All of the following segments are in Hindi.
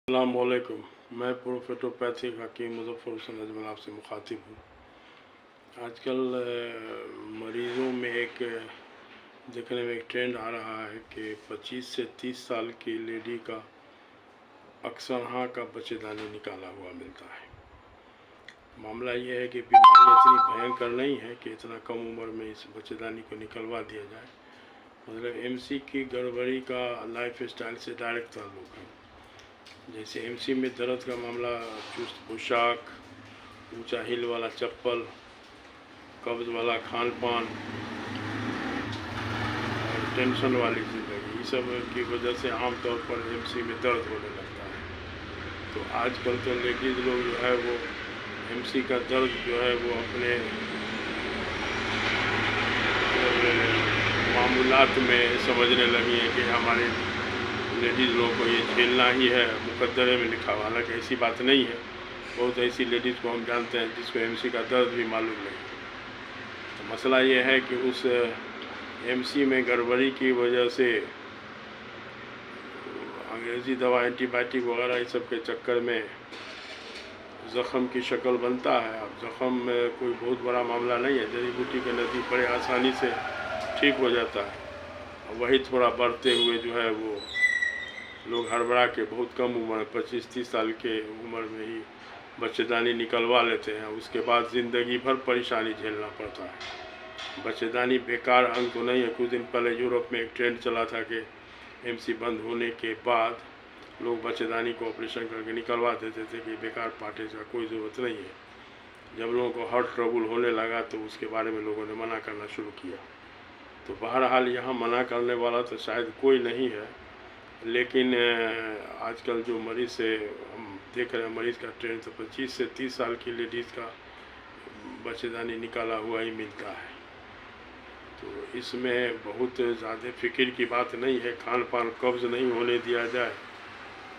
अस्सलामुअलैकुम। मैं प्रोफेटोपैथिक हकीम मुज़फ़्फ़र हुसैन अजमल आपसे मुखातिब हूँ। आजकल मरीज़ों में देखने में एक ट्रेंड आ रहा है कि 25 से 30 साल की लेडी का अक्सरहाँ का बच्चेदानी निकाला हुआ मिलता है। मामला ये है कि बीमारी इतनी भयंकर नहीं है कि इतना कम उम्र में इस बच्चेदानी को निकलवा दिया जाए। मतलब एमसी की गड़बड़ी का लाइफ स्टाइल से डायरेक्ट ताल्लुक़ है। जैसे एमसी में दर्द का मामला, चुस्त पोशाक, ऊंचा हिल वाला चप्पल, कब्ज़ वाला खान पान और टेंशन वाली ज़िंदगी, ये सब की वजह से आमतौर पर एमसी में दर्द होने लगता है। तो आजकल तो लेडीज़ लोग जो है वो एमसी का दर्द जो है वो अपने मामूलात में समझने लगी है कि हमारे लेडीज़ लोगों को ये झेलना ही है, मुकद्दरे में लिखा हुआ। हालांकि ऐसी बात नहीं है। बहुत ऐसी लेडीज़ को हम जानते हैं जिसको एमसी का दर्द भी मालूम नहीं। तो मसला ये है कि उस एमसी में गड़बड़ी की वजह से अंग्रेज़ी दवा, एंटीबायोटिक वगैरह इस सब के चक्कर में ज़ख़म की शक्ल बनता है। अब ज़ख़म में कोई बहुत बड़ा मामला नहीं है, जड़ी बूटी के नज़दीक बड़े आसानी से ठीक हो जाता है। वही थोड़ा बढ़ते हुए जो है वो लोग हड़बड़ा के बहुत कम उम्र 25-30 साल के उम्र में ही बच्चेदानी निकलवा लेते हैं। उसके बाद ज़िंदगी भर परेशानी झेलना पड़ता है। बच्चेदानी बेकार अंग तो नहीं है। कुछ दिन पहले यूरोप में एक ट्रेंड चला था कि एमसी बंद होने के बाद लोग बच्चेदानी को ऑपरेशन करके निकलवा देते थे कि बेकार पार्टी का कोई ज़रूरत नहीं है। जब लोगों को हार्ट ट्रबल होने लगा तो उसके बारे में लोगों ने मना करना शुरू किया। तो बहरहाल यहाँ मना करने वाला तो शायद कोई नहीं है, लेकिन आजकल जो मरीज़ से हम देख रहे हैं, मरीज़ का ट्रेंड तो 25 से 30 साल की लेडीज़ का बच्चेदानी निकाला हुआ ही मिलता है। तो इसमें बहुत ज़्यादा फ़िक्र की बात नहीं है। खान पान कब्ज़ नहीं होने दिया जाए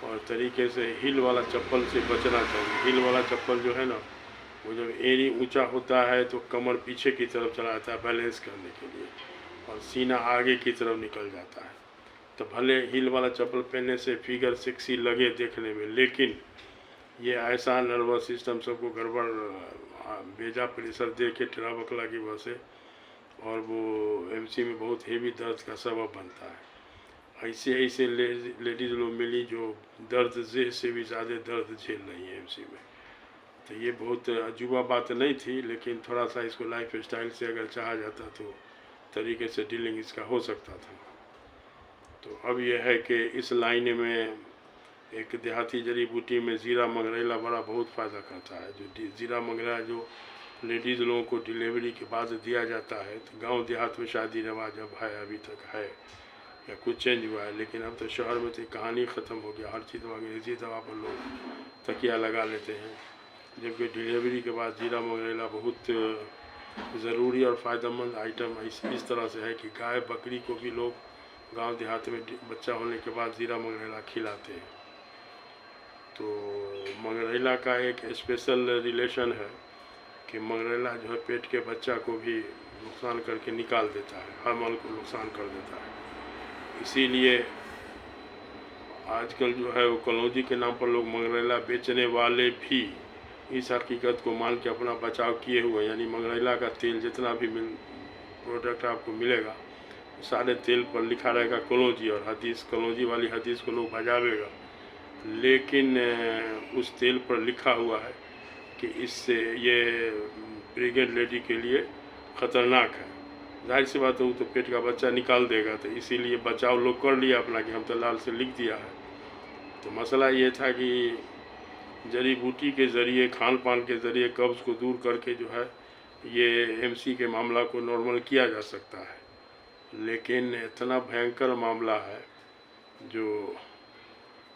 और तरीके से हिल वाला चप्पल से बचना चाहिए। हिल वाला चप्पल जो है ना, वो जब एड़ी ऊंचा होता है तो कमर पीछे की तरफ चला जाता है बैलेंस करने के लिए, और सीना आगे की तरफ निकल जाता है। तो भले हिल वाला चप्पल पहनने से फिगर सेक्सी लगे देखने में, लेकिन ये ऐसा नर्वस सिस्टम सबको गड़बड़ बेजा प्रेशर दे के टेढ़ा बकला की वजह से, और वो एमसी में बहुत हेवी दर्द का सबब बनता है। ऐसे लेडीज़ लोग मिली जो दर्द से भी ज़्यादा दर्द झेल रही है एमसी में। तो ये बहुत अजूबा बात नहीं थी, लेकिन थोड़ा सा इसको लाइफ स्टाइल से अगर चाहा जाता तो तरीके से डीलिंग इसका हो सकता था। तो अब यह है कि इस लाइन में एक देहाती जड़ी बूटी में ज़ीरा मंगरैला बड़ा बहुत फ़ायदा करता है। जो ज़ीरा मंगरैला जो लेडीज़ लोगों को डिलीवरी के बाद दिया जाता है, तो गांव देहात में शादी रिवाज अब है, अभी तक है, या कुछ चेंज हुआ है, लेकिन अब तो शहर में तो कहानी ख़त्म हो गया। हर चीज़ अंग्रेज़ी दवा पर लोग तकिया लगा लेते हैं, जबकि डिलीवरी के बाद ज़ीरा मंगरैला बहुत ज़रूरी और फ़ायदेमंद आइटम इस तरह से है कि गाय बकरी को भी लोग गांव देहात में बच्चा होने के बाद ज़ीरा मंगरैला खिलाते हैं। तो मंगरैला का एक स्पेशल रिलेशन है कि मंगरैला जो है पेट के बच्चा को भी नुकसान करके निकाल देता है, हमल को नुकसान कर देता है। इसीलिए आजकल जो है वो कलौंजी के नाम पर लोग मंगरैला बेचने वाले भी इस हकीकत को मान के अपना बचाव किए हुए, यानी मंगरैला का तेल जितना भी प्रोडक्ट आपको मिलेगा, सारे तेल पर लिखा रहेगा कलौंजी, और हदीस, कलौंजी वाली हदीस को लोग भजावेगा, लेकिन उस तेल पर लिखा हुआ है कि इससे ये प्रेग्नेंट लेडी के लिए ख़तरनाक है। जाहिर सी बात है, वो तो पेट का बच्चा निकाल देगा, तो इसीलिए बचाव लोग कर लिया अपना कि हम तो लाल से लिख दिया है। तो मसला ये था कि जड़ी बूटी के ज़रिए, खान पान के ज़रिए कब्ज़ को दूर करके जो है ये एमसी के मामला को नॉर्मल किया जा सकता है, लेकिन इतना भयंकर मामला है जो,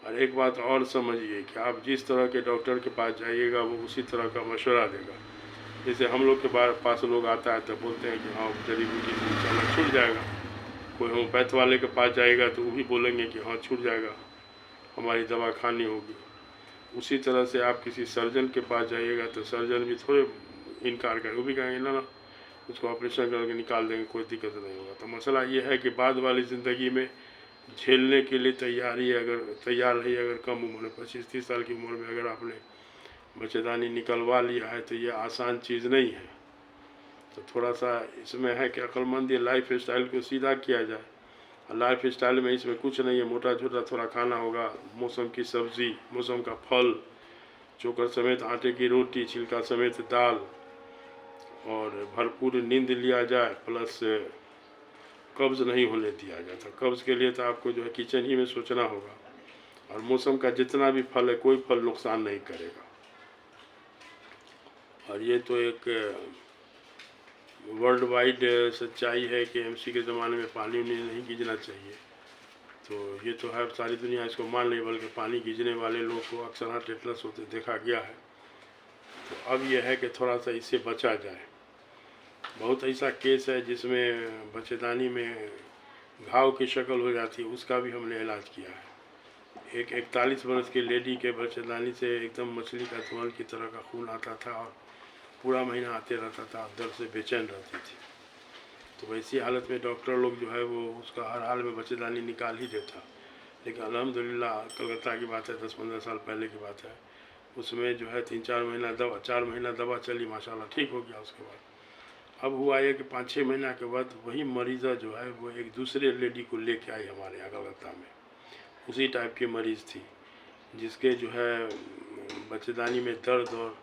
और एक बात और समझिए कि आप जिस तरह के डॉक्टर के पास जाइएगा वो उसी तरह का मशवरा देगा। जैसे हम लोग के पास लोग आता है तो बोलते हैं कि हाँ जड़ी बूटी से इंशाल्लाह छूट जाएगा। कोई होम्योपैथ वाले के पास जाएगा तो वो भी बोलेंगे कि हाँ छूट जाएगा, हमारी दवा खानी होगी। उसी तरह से आप किसी सर्जन के पास जाइएगा तो सर्जन भी थोड़े इनकार करेंगे, वो भी कहेंगे ना उसको ऑपरेशन करके निकाल देंगे, कोई दिक्कत नहीं होगा। तो मसला ये है कि बाद वाली ज़िंदगी में झेलने के लिए तैयार रही अगर कम उम्र में 25-30 साल की उम्र में अगर आपने बच्चेदानी निकलवा लिया है तो ये आसान चीज़ नहीं है। तो थोड़ा सा इसमें है कि अक्लमंदी लाइफ स्टाइल को सीधा किया जाए। और लाइफ स्टाइल में इसमें कुछ नहीं है, मोटा छोटा थोड़ा खाना होगा, मौसम की सब्ज़ी, मौसम का फल, चोकर समेत आटे की रोटी, छिलका समेत दाल, और भरपूर नींद लिया जाए, प्लस कब्ज़ नहीं होने दिया जाता। कब्ज़ के लिए तो आपको जो है किचन ही में सोचना होगा। और मौसम का जितना भी फल है, कोई फल नुकसान नहीं करेगा। और ये तो एक वर्ल्ड वाइड सच्चाई है कि एमसी के ज़माने में पानी नहीं गीजना चाहिए। तो ये तो है, सारी दुनिया इसको मान नहीं, बल्कि पानी गीजने वाले लोग को अक्सर टेटनस होते देखा गया है। तो अब यह है कि थोड़ा सा इससे बचा जाए। बहुत ऐसा केस है जिसमें बच्चेदानी में घाव की शक्ल हो जाती है, उसका भी हमने इलाज किया है। एक 41 वर्ष की लेडी के बच्चेदानी से एकदम मछली का धुआं की तरह का खून आता था और पूरा महीना आते रहता था, दर्द से बेचैन रहती थी। तो वैसी हालत में डॉक्टर लोग जो है वो उसका हर हाल में बच्चेदानी निकाल ही देता। लेकिन अल्हम्दुलिल्लाह कलकत्ता की बात है, 10-15 साल पहले की बात है, उसमें जो है 4 महीना दवा चली, माशाल्लाह ठीक हो गया। उसके बाद अब हुआ ये कि 5-6 महीना के बाद वही मरीज़ा जो है वो एक दूसरे लेडी को लेके आई हमारे यहाँ कलकत्ता में। उसी टाइप की मरीज़ थी जिसके जो है बच्चेदानी में दर्द और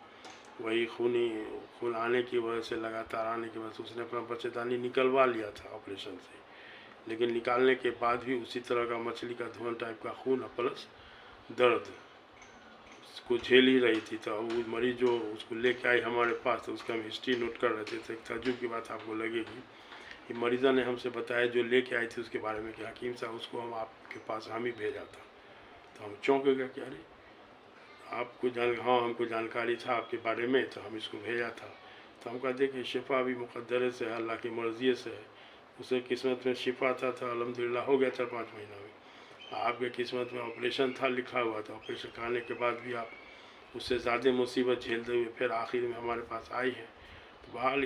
वही खून आने की वजह से, लगातार आने की वजह से उसने अपना बच्चेदानी निकलवा लिया था ऑपरेशन से। लेकिन निकालने के बाद भी उसी तरह का मछली का धुआं टाइप का खून प्लस दर्द उसको झेल ही रही थी। तो वो मरीज जो उसको लेके आई हमारे पास, तो उसका हम हिस्ट्री नोट कर रहे थे। तो एक ताज्जुब की बात आपको लगेगी कि मरीज़ा ने हमसे बताया जो लेके आई थी उसके बारे में कि हकीम साहब उसको हम आपके पास हम ही भेजा था। तो हम चौंक गए कि अरे आपको हाँ हमको जानकारी था आपके बारे में, तो हम इसको भेजा था। तो हम कहते कि शिफा भी मुक़द्दर से है, अल्लाह की मर्ज़ी से है। उसे किस्मत में शिफा था अल्हम्दुलिल्लाह हो गया 4-5 महीना में। आपके किस्मत में ऑपरेशन था लिखा हुआ था, ऑपरेशन कराने के बाद भी आप उससे ज़्यादा मुसीबत झेलते हुए फिर आखिर में हमारे पास आई है। तो बहरहाल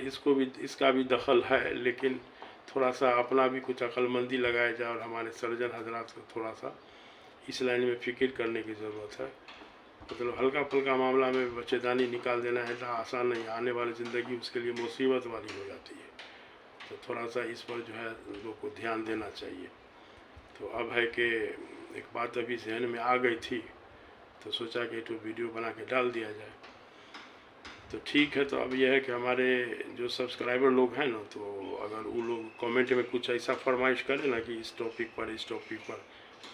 इसका भी दखल है, लेकिन थोड़ा सा अपना भी कुछ अक्लमंदी लगाया जाए और हमारे सर्जन हजरात को थोड़ा सा इस लाइन में फ़िक्र करने की ज़रूरत है। मतलब हल्का फुल्का मामला में बच्चेदानी निकाल देना है तो आसान नहीं, आने वाली ज़िंदगी उसके लिए मुसीबत वाली हो जाती है। तो थोड़ा सा इस पर जो है लोग को ध्यान देना चाहिए। तो अब है कि एक बात अभी जहन में आ गई थी, तो सोचा कि तो वीडियो बना के डाल दिया जाए। तो ठीक है, तो अब यह है कि हमारे जो सब्सक्राइबर लोग हैं ना, तो अगर वो लोग कमेंट में कुछ ऐसा फरमाइश करें ना कि इस टॉपिक पर,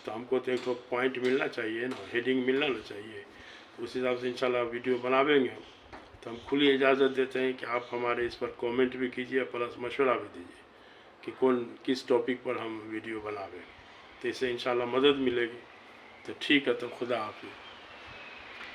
तो हमको तो एक तो पॉइंट मिलना चाहिए ना, हेडिंग मिलना ना चाहिए। उस हिसाब से इंशाल्लाह वीडियो बनावेंगे हम। तो हम खुली इजाज़त देते हैं कि आप हमारे इस पर कमेंट भी कीजिए, प्लस मशवरा भी दीजिए कि किस टॉपिक पर हम वीडियो बनावें। तो इससे इंशाल्लाह मदद मिलेगी। तो ठीक है, तो खुदा हाफिज़।